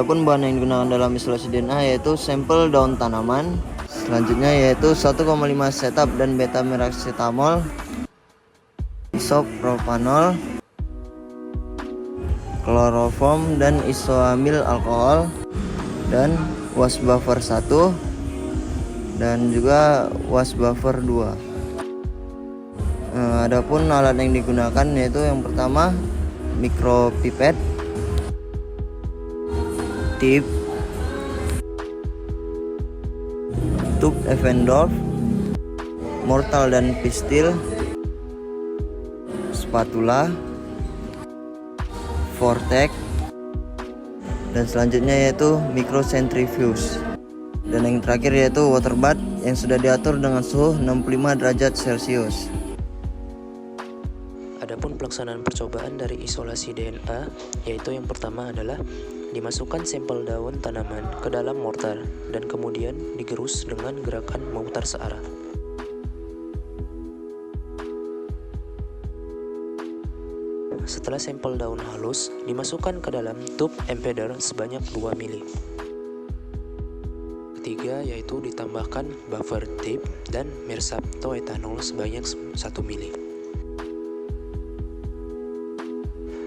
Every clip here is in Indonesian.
Adapun bahan yang digunakan dalam isolasi DNA yaitu sampel daun tanaman. Selanjutnya yaitu 1,5 setup dan beta meracetamol, isopropanol, kloroform dan isoamil alkohol, dan was buffer 1 dan juga was buffer 2. Adapun alat yang digunakan yaitu yang pertama mikropipet, tip, tube Eppendorf, mortal dan pistil, spatula, vortex, dan selanjutnya yaitu microcentrifuge, dan yang terakhir yaitu water bath yang sudah diatur dengan suhu 65 derajat Celcius. Adapun pelaksanaan percobaan dari isolasi DNA yaitu yang pertama adalah dimasukkan sampel daun tanaman ke dalam mortar dan kemudian digerus dengan gerakan memutar searah. Setelah sampel daun halus, dimasukkan ke dalam tube embedder sebanyak 2 mili. Ketiga yaitu ditambahkan buffer tape dan mersaptoetanol sebanyak 1 mili.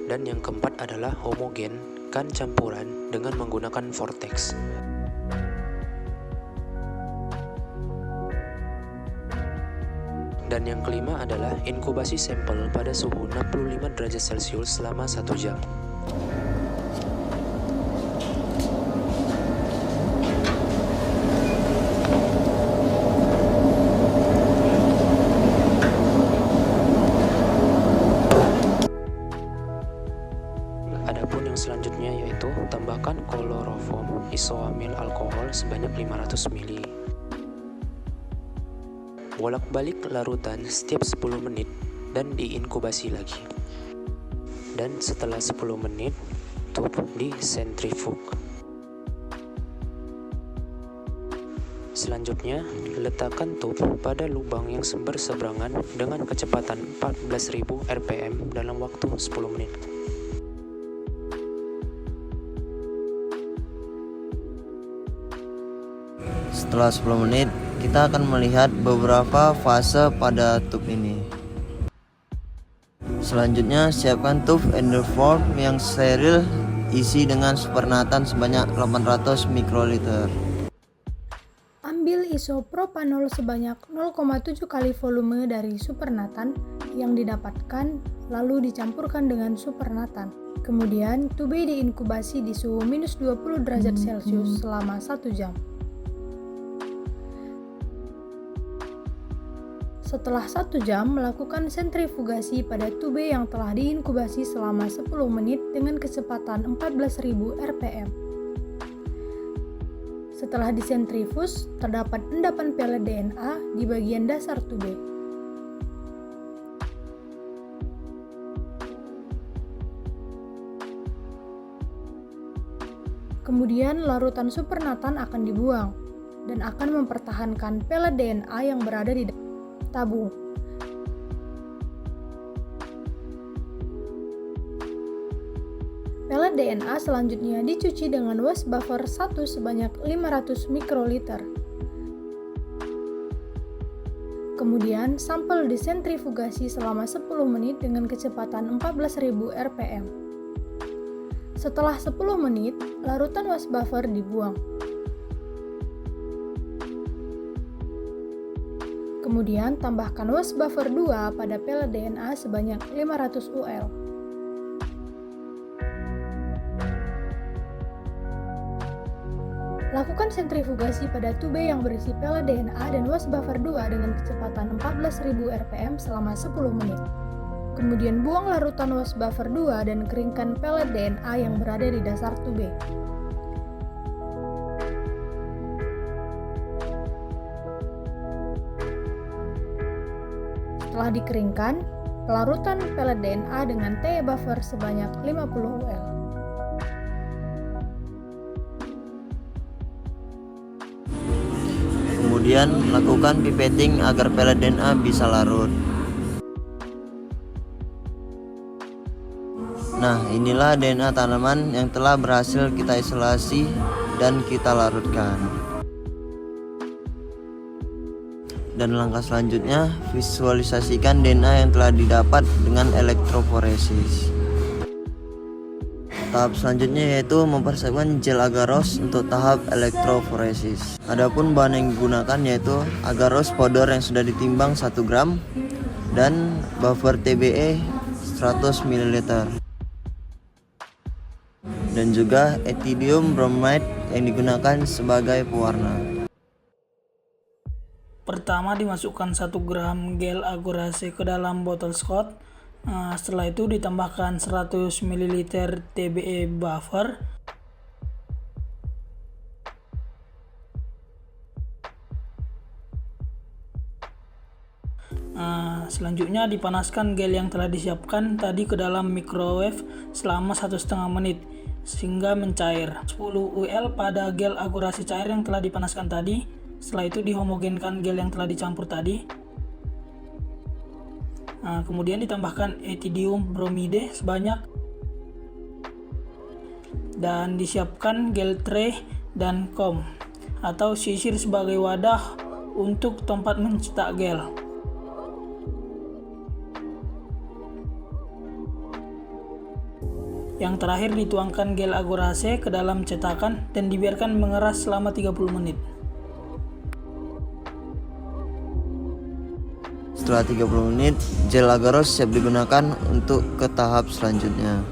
Dan yang keempat adalah homogen kan campuran dengan menggunakan vortex. Dan yang kelima adalah inkubasi sampel pada suhu 65 derajat Celcius selama 1 jam. Adapun yang selanjutnya yaitu tambahkan kloroform isoamil alkohol sebanyak 500 ml. Bolak-balik larutan setiap 10 menit dan diinkubasi lagi. Dan setelah 10 menit, tube di sentrifug. Selanjutnya, letakkan tube pada lubang yang berseberangan dengan kecepatan 14.000 rpm dalam waktu 10 menit. Setelah 10 menit, kita akan melihat beberapa fase pada tube ini. Selanjutnya, siapkan tube Eppendorf yang steril, isi dengan supernatan sebanyak 800 mikroliter. Ambil isopropanol sebanyak 0,7 kali volume dari supernatan yang didapatkan, lalu dicampurkan dengan supernatan. Kemudian, tube diinkubasi di suhu minus 20 derajat Celcius selama 1 jam. Setelah 1 jam, melakukan sentrifugasi pada tube yang telah diinkubasi selama 10 menit dengan kecepatan 14.000 rpm. Setelah disentrifus, terdapat endapan pelet DNA di bagian dasar tube. Kemudian larutan supernatan akan dibuang dan akan mempertahankan pelet DNA yang berada di tabung. Pelet DNA selanjutnya dicuci dengan was buffer 1 sebanyak 500 mikroliter. Kemudian sampel disentrifugasi selama 10 menit dengan kecepatan 14.000 rpm. Setelah 10 menit, larutan was buffer dibuang. Kemudian tambahkan was buffer 2 pada pelet DNA sebanyak 500 UL. Lakukan sentrifugasi pada tube yang berisi pelet DNA dan was buffer 2 dengan kecepatan 14.000 rpm selama 10 menit. Kemudian buang larutan was buffer 2 dan keringkan pelet DNA yang berada di dasar tube. Setelah dikeringkan, larutan pelet DNA dengan TE buffer sebanyak 50 UL. Kemudian lakukan pipetting agar pelet DNA bisa larut. Nah, inilah DNA tanaman yang telah berhasil kita isolasi dan kita larutkan. Dan langkah selanjutnya, visualisasikan DNA yang telah didapat dengan elektroforesis. Tahap selanjutnya yaitu mempersiapkan gel agarose untuk tahap elektroforesis. Adapun bahan yang digunakan yaitu agarose powder yang sudah ditimbang 1 gram dan buffer TBE 100 ml. Dan juga ethidium bromide yang digunakan sebagai pewarna. Pertama dimasukkan 1 gram gel agarose ke dalam botol Scott. Setelah itu ditambahkan 100 ml TBE buffer. Selanjutnya dipanaskan gel yang telah disiapkan tadi ke dalam microwave selama 1,5 menit sehingga mencair. 10 UL pada gel agarose cair yang telah dipanaskan tadi. Setelah itu dihomogenkan gel yang telah dicampur tadi. Kemudian ditambahkan ethidium bromide sebanyak dan disiapkan gel tray dan comb atau sisir sebagai wadah untuk tempat mencetak gel. Yang terakhir dituangkan gel agarose ke dalam cetakan dan dibiarkan mengeras selama 30 menit. Setelah 30 menit, gel agarose siap digunakan untuk ke tahap selanjutnya.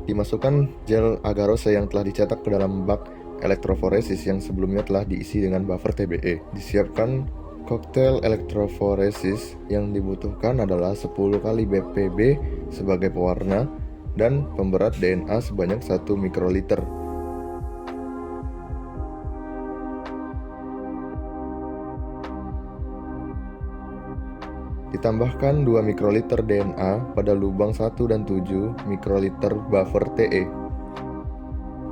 Dimasukkan gel agarose yang telah dicetak ke dalam bak elektroforesis yang sebelumnya telah diisi dengan buffer TBE. Disiapkan koktail elektroforesis yang dibutuhkan adalah 10 kali BPB sebagai pewarna dan pemberat DNA sebanyak 1 mikroliter. Ditambahkan 2 mikroliter DNA pada lubang 1 dan 7 mikroliter buffer TE.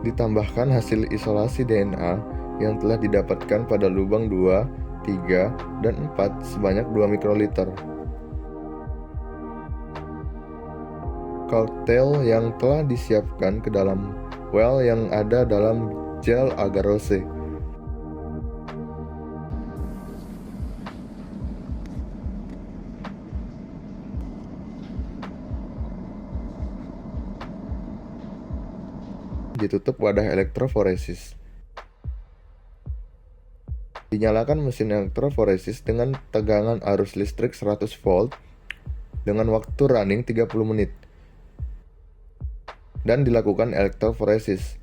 Ditambahkan hasil isolasi DNA yang telah didapatkan pada lubang 2, 3, dan 4 sebanyak 2 mikroliter. Koktail yang telah disiapkan ke dalam well yang ada dalam gel agarose. Ditutup wadah elektroforesis. Dinyalakan mesin elektroforesis dengan tegangan arus listrik 100 volt dengan waktu running 30 menit. Dan dilakukan elektroforesis.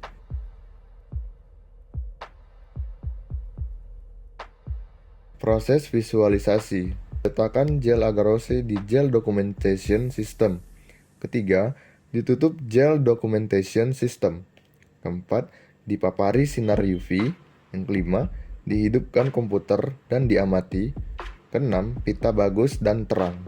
Proses visualisasi. Letakkan gel agarose di gel documentation system. Ketiga, ditutup gel documentation system. Keempat, dipapari sinar UV. Yang kelima, dihidupkan komputer dan diamati. Keenam, pita bagus dan terang.